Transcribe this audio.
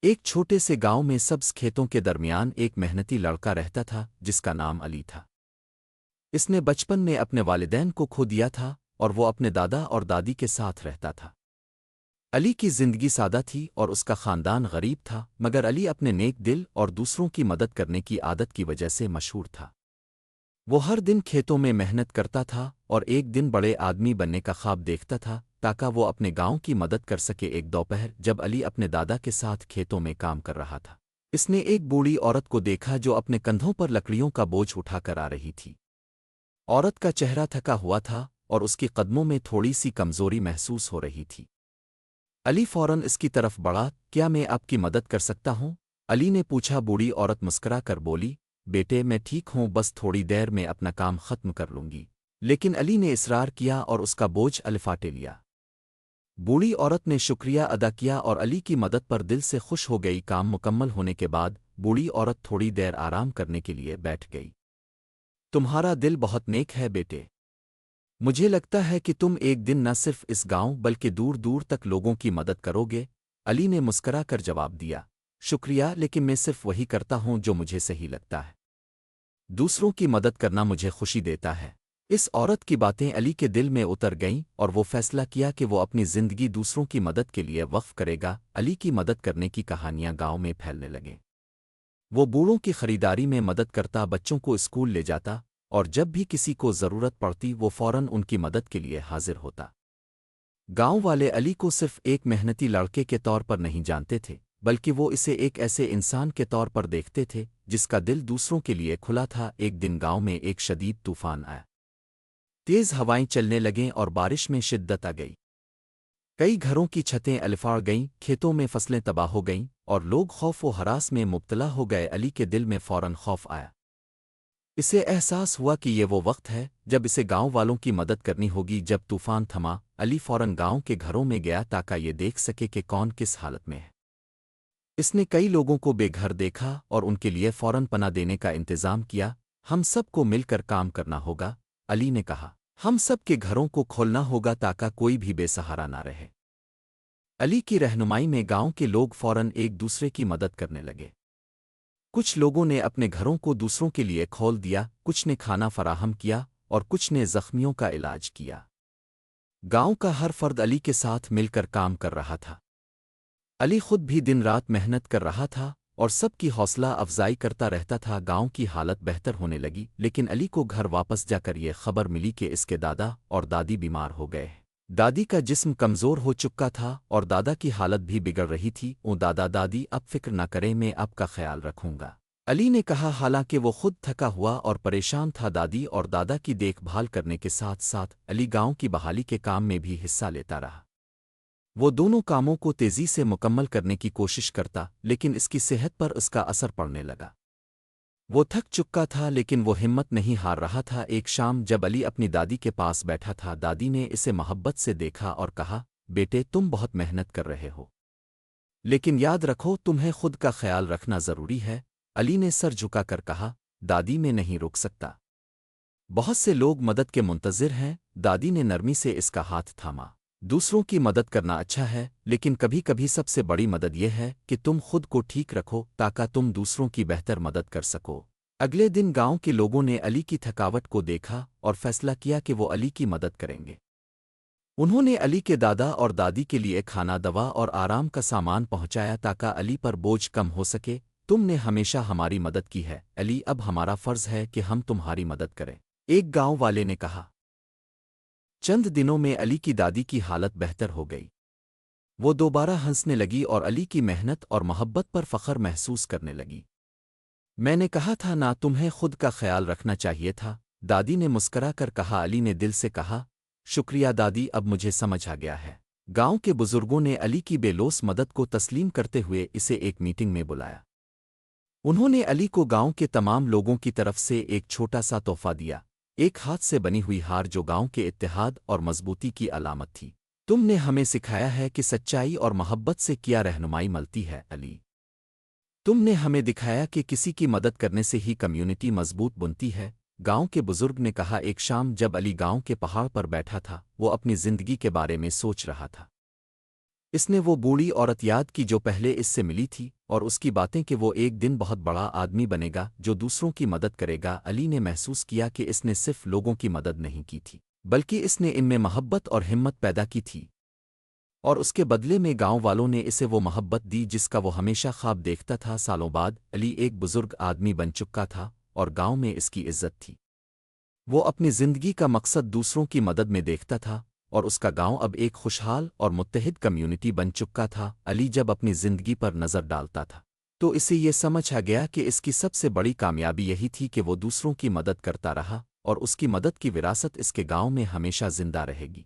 ایک چھوٹے سے گاؤں میں سبز کھیتوں کے درمیان ایک محنتی لڑکا رہتا تھا جس کا نام علی تھا۔ اس نے بچپن میں اپنے والدین کو کھو دیا تھا اور وہ اپنے دادا اور دادی کے ساتھ رہتا تھا۔ علی کی زندگی سادہ تھی اور اس کا خاندان غریب تھا، مگر علی اپنے نیک دل اور دوسروں کی مدد کرنے کی عادت کی وجہ سے مشہور تھا۔ وہ ہر دن کھیتوں میں محنت کرتا تھا اور ایک دن بڑے آدمی بننے کا خواب دیکھتا تھا تاکہ وہ اپنے گاؤں کی مدد کر سکے۔ ایک دوپہر جب علی اپنے دادا کے ساتھ کھیتوں میں کام کر رہا تھا، اس نے ایک بوڑھی عورت کو دیکھا جو اپنے کندھوں پر لکڑیوں کا بوجھ اٹھا کر آ رہی تھی۔ عورت کا چہرہ تھکا ہوا تھا اور اس کی قدموں میں تھوڑی سی کمزوری محسوس ہو رہی تھی۔ علی فوراً اس کی طرف بڑھا۔ کیا میں آپ کی مدد کر سکتا ہوں؟ علی نے پوچھا۔ بوڑھی عورت مسکرا کر بولی، بیٹے میں ٹھیک ہوں، بس تھوڑی دیر میں اپنا کام ختم کر لوں گی۔ لیکن علی نے اصرار کیا اور اس کا بوجھ الفاٹے لیا۔ بوڑھی عورت نے شکریہ ادا کیا اور علی کی مدد پر دل سے خوش ہو گئی۔ کام مکمل ہونے کے بعد بوڑھی عورت تھوڑی دیر آرام کرنے کے لیے بیٹھ گئی۔ تمہارا دل بہت نیک ہے بیٹے، مجھے لگتا ہے کہ تم ایک دن نہ صرف اس گاؤں بلکہ دور دور تک لوگوں کی مدد کرو گے۔ علی نے مسکرا کر جواب دیا، شکریہ، لیکن میں صرف وہی کرتا ہوں جو مجھے صحیح لگتا ہے۔ دوسروں کی مدد کرنا مجھے خوشی دیتا ہے۔ اس عورت کی باتیں علی کے دل میں اتر گئیں اور وہ فیصلہ کیا کہ وہ اپنی زندگی دوسروں کی مدد کے لیے وقف کرے گا۔ علی کی مدد کرنے کی کہانیاں گاؤں میں پھیلنے لگیں۔ وہ بوڑھوں کی خریداری میں مدد کرتا، بچوں کو اسکول لے جاتا اور جب بھی کسی کو ضرورت پڑتی وہ فوراً ان کی مدد کے لیے حاضر ہوتا۔ گاؤں والے علی کو صرف ایک محنتی لڑکے کے طور پر نہیں جانتے تھے، بلکہ وہ اسے ایک ایسے انسان کے طور پر دیکھتے تھے جس کا دل دوسروں کے لیے کھلا تھا۔ ایک دن گاؤں میں ایک شدید طوفان آیا۔ تیز ہوائیں چلنے لگیں اور بارش میں شدت آ گئی۔ کئی گھروں کی چھتیں الفاڑ گئیں، کھیتوں میں فصلیں تباہ ہو گئیں اور لوگ خوف و ہراس میں مبتلا ہو گئے۔ علی کے دل میں فوراً خوف آیا۔ اسے احساس ہوا کہ یہ وہ وقت ہے جب اسے گاؤں والوں کی مدد کرنی ہوگی۔ جب طوفان تھما، علی فوراً گاؤں کے گھروں میں گیا تاکہ یہ دیکھ سکے کہ کون کس حالت میں ہے۔ اس نے کئی لوگوں کو بے گھر دیکھا اور ان کے لیے فوراً پناہ دینے کا انتظام کیا۔ ہم سب کو مل کر کام کرنا ہوگا، علی نے کہا۔ ہم سب کے گھروں کو کھولنا ہوگا تاکہ کوئی بھی بے سہارا نہ رہے۔ علی کی رہنمائی میں گاؤں کے لوگ فوراً ایک دوسرے کی مدد کرنے لگے۔ کچھ لوگوں نے اپنے گھروں کو دوسروں کے لیے کھول دیا، کچھ نے کھانا فراہم کیا اور کچھ نے زخمیوں کا علاج کیا۔ گاؤں کا ہر فرد علی کے ساتھ مل کر کام کر رہا تھا۔ علی خود بھی دن رات محنت کر رہا تھا اور سب کی حوصلہ افزائی کرتا رہتا تھا۔ گاؤں کی حالت بہتر ہونے لگی، لیکن علی کو گھر واپس جا کر یہ خبر ملی کہ اس کے دادا اور دادی بیمار ہو گئے۔ دادی کا جسم کمزور ہو چکا تھا اور دادا کی حالت بھی بگڑ رہی تھی۔ دادا دادی اب فکر نہ کریں، میں آپ کا خیال رکھوں گا، علی نے کہا۔ حالانکہ وہ خود تھکا ہوا اور پریشان تھا، دادی اور دادا کی دیکھ بھال کرنے کے ساتھ ساتھ علی گاؤں کی بحالی کے کام میں بھی حصہ لیتا رہا۔ وہ دونوں کاموں کو تیزی سے مکمل کرنے کی کوشش کرتا، لیکن اس کی صحت پر اس کا اثر پڑنے لگا۔ وہ تھک چکا تھا لیکن وہ ہمت نہیں ہار رہا تھا۔ ایک شام جب علی اپنی دادی کے پاس بیٹھا تھا، دادی نے اسے محبت سے دیکھا اور کہا، بیٹے تم بہت محنت کر رہے ہو، لیکن یاد رکھو تمہیں خود کا خیال رکھنا ضروری ہے۔ علی نے سر جھکا کر کہا، دادی میں نہیں رک سکتا، بہت سے لوگ مدد کے منتظر ہیں۔ دادی نے نرمی سے اس کا ہاتھ تھاما۔ دوسروں کی مدد کرنا اچھا ہے، لیکن کبھی کبھی سب سے بڑی مدد یہ ہے کہ تم خود کو ٹھیک رکھو تاکہ تم دوسروں کی بہتر مدد کر سکو۔ اگلے دن گاؤں کے لوگوں نے علی کی تھکاوٹ کو دیکھا اور فیصلہ کیا کہ وہ علی کی مدد کریں گے۔ انہوں نے علی کے دادا اور دادی کے لیے کھانا، دوا اور آرام کا سامان پہنچایا تاکہ علی پر بوجھ کم ہو سکے۔ تم نے ہمیشہ ہماری مدد کی ہے علی، اب ہمارا فرض ہے کہ ہم تمہاری مدد کریں، ایک گاؤں والے نے کہا۔ چند دنوں میں علی کی دادی کی حالت بہتر ہو گئی۔ وہ دوبارہ ہنسنے لگی اور علی کی محنت اور محبت پر فخر محسوس کرنے لگی۔ میں نے کہا تھا نا، تمہیں خود کا خیال رکھنا چاہیے تھا، دادی نے مسکرا کر کہا۔ علی نے دل سے کہا، شکریہ دادی، اب مجھے سمجھ آ گیا ہے۔ گاؤں کے بزرگوں نے علی کی بے لوث مدد کو تسلیم کرتے ہوئے اسے ایک میٹنگ میں بلایا۔ انہوں نے علی کو گاؤں کے تمام لوگوں کی طرف سے ایک چھوٹا سا تحفہ دیا، ایک ہاتھ سے بنی ہوئی ہار جو گاؤں کے اتحاد اور مضبوطی کی علامت تھی۔ تم نے ہمیں سکھایا ہے کہ سچائی اور محبت سے کیا رہنمائی ملتی ہے علی۔ تم نے ہمیں دکھایا کہ کسی کی مدد کرنے سے ہی کمیونٹی مضبوط بنتی ہے، گاؤں کے بزرگ نے کہا۔ ایک شام جب علی گاؤں کے پہاڑ پر بیٹھا تھا، وہ اپنی زندگی کے بارے میں سوچ رہا تھا۔ اس نے وہ بوڑھی عورت یاد کی جو پہلے اس سے ملی تھی اور اس کی باتیں کہ وہ ایک دن بہت بڑا آدمی بنے گا جو دوسروں کی مدد کرے گا۔ علی نے محسوس کیا کہ اس نے صرف لوگوں کی مدد نہیں کی تھی بلکہ اس نے ان میں محبت اور ہمت پیدا کی تھی، اور اس کے بدلے میں گاؤں والوں نے اسے وہ محبت دی جس کا وہ ہمیشہ خواب دیکھتا تھا۔ سالوں بعد علی ایک بزرگ آدمی بن چکا تھا اور گاؤں میں اس کی عزت تھی۔ وہ اپنی زندگی کا مقصد دوسروں کی مدد میں دیکھتا تھا اور اس کا گاؤں اب ایک خوشحال اور متحد کمیونٹی بن چکا تھا۔ علی جب اپنی زندگی پر نظر ڈالتا تھا تو اسے یہ سمجھ آ گیا کہ اس کی سب سے بڑی کامیابی یہی تھی کہ وہ دوسروں کی مدد کرتا رہا، اور اس کی مدد کی وراثت اس کے گاؤں میں ہمیشہ زندہ رہے گی۔